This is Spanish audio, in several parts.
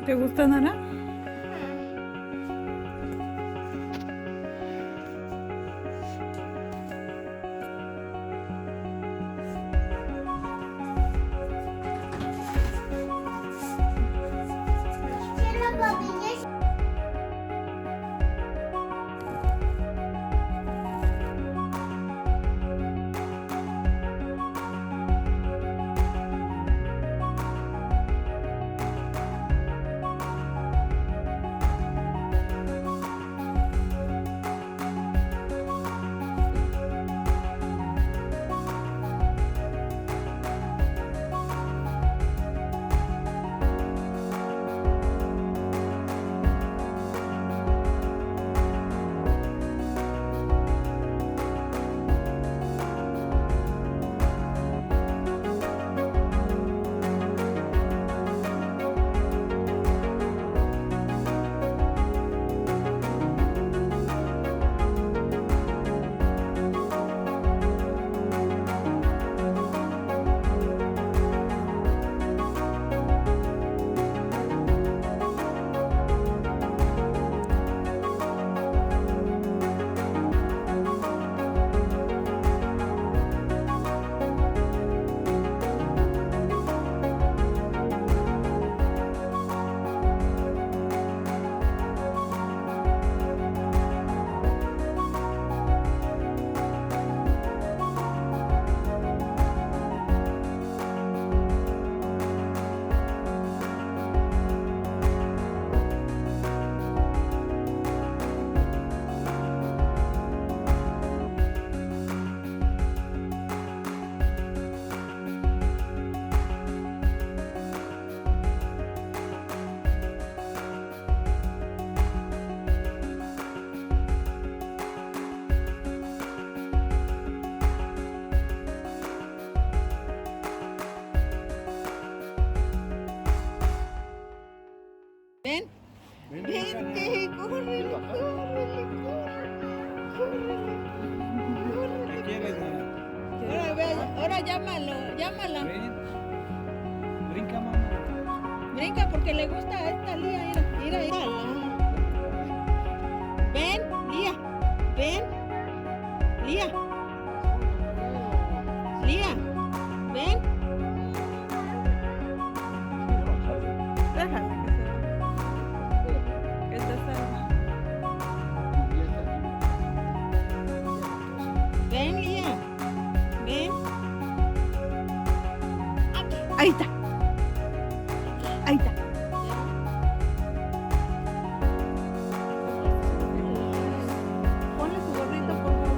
¿Te gusta, Nara? Ven, vente, córrele, córrele, córrele. ¿Qué quieres, Nara? Ahora llámala. Ven. Brinca, mamá. Brinca porque le gusta a esta Lía, mira. Ven, Lía, ven. Lía, ven. Déjala que se salga. Ven, Lía, ven. Ahí está. Ahí está. Ponle su gorrito, por favor.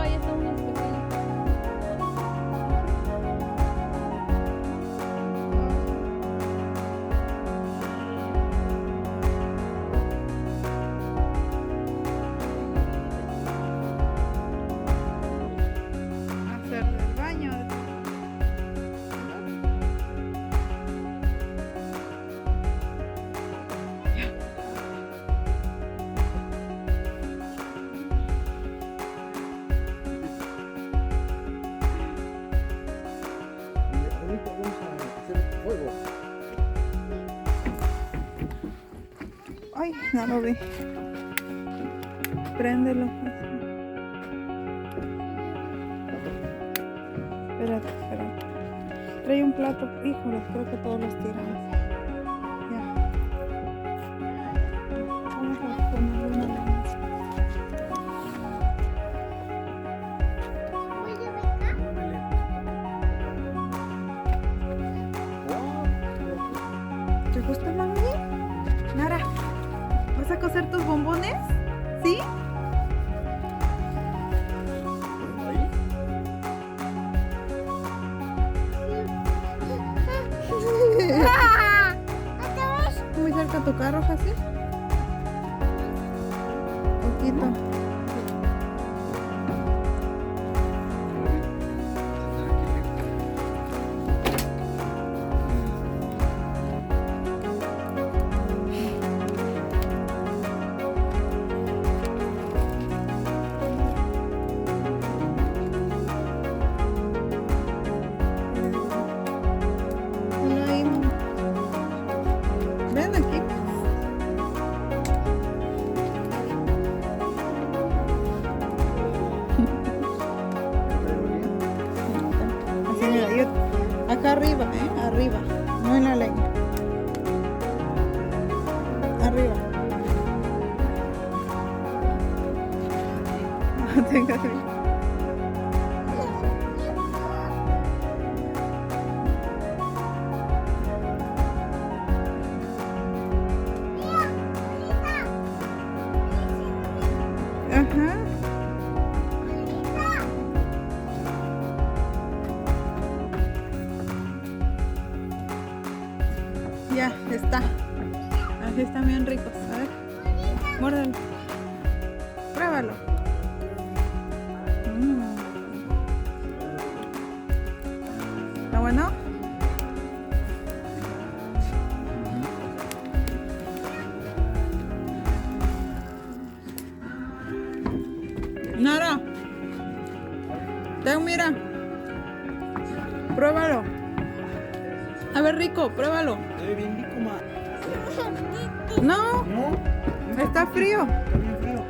Ay, están unos pequeños. Hacerle el baño. Ahorita vamos a hacer fuego. Ay, no lo vi. Préndelo. Espérate. Trae un plato. Híjole, creo que todos los tiramos. Ya. Vamos a ponerle una leña. coser tus bombones? ¿Sí? Ahí. Muy cerca tu carro, Jacir. Poquito. Uno ahí. Ven aquí. Así, mira, acá arriba, arriba, no en la lengua. Arriba. No tengas miedo. Ajá. Ya, está. Así están bien ricos. A ver. Muérdelo. Pruébalo. ¿Está bueno? Nara. Ten, mira. Pruébalo. A ver, rico, pruébalo. Sabe bien rico, ma. No, ¿No? está frío. Está bien frío.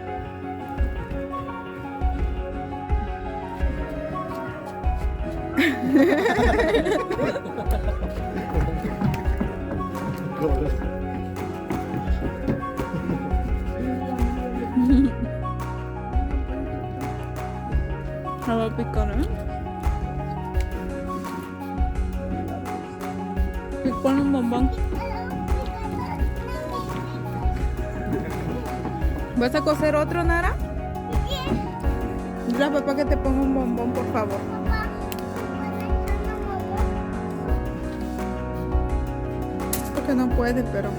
Me va a picar, ¿eh? Y pon un bombón. ¿Vas a coser otro, Nara? Dile a papá que te ponga un bombón, por favor. Porque no puede, pero...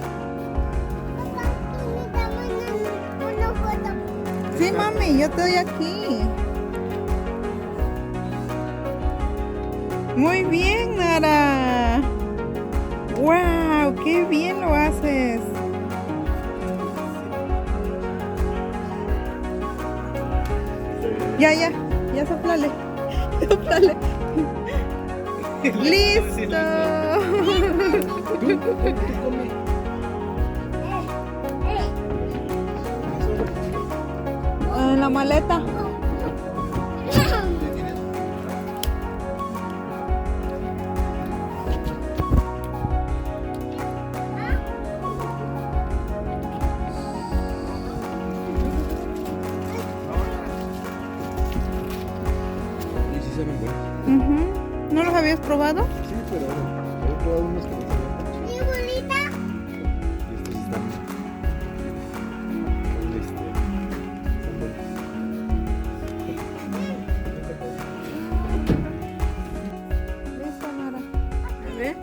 Sí, mami, yo estoy aquí. Muy bien, Nara. ¡Wow! ¡Qué bien lo haces! Ya soplale. Soplale. ¡Listo! Tú come. En la maleta. Y sí saben buenos. Ujú. ¿No los habías probado? Sí, pero he probado unos que no saben mucho. ¡Qué bonita! Y estos están buenos. Listo, Nara. A ver.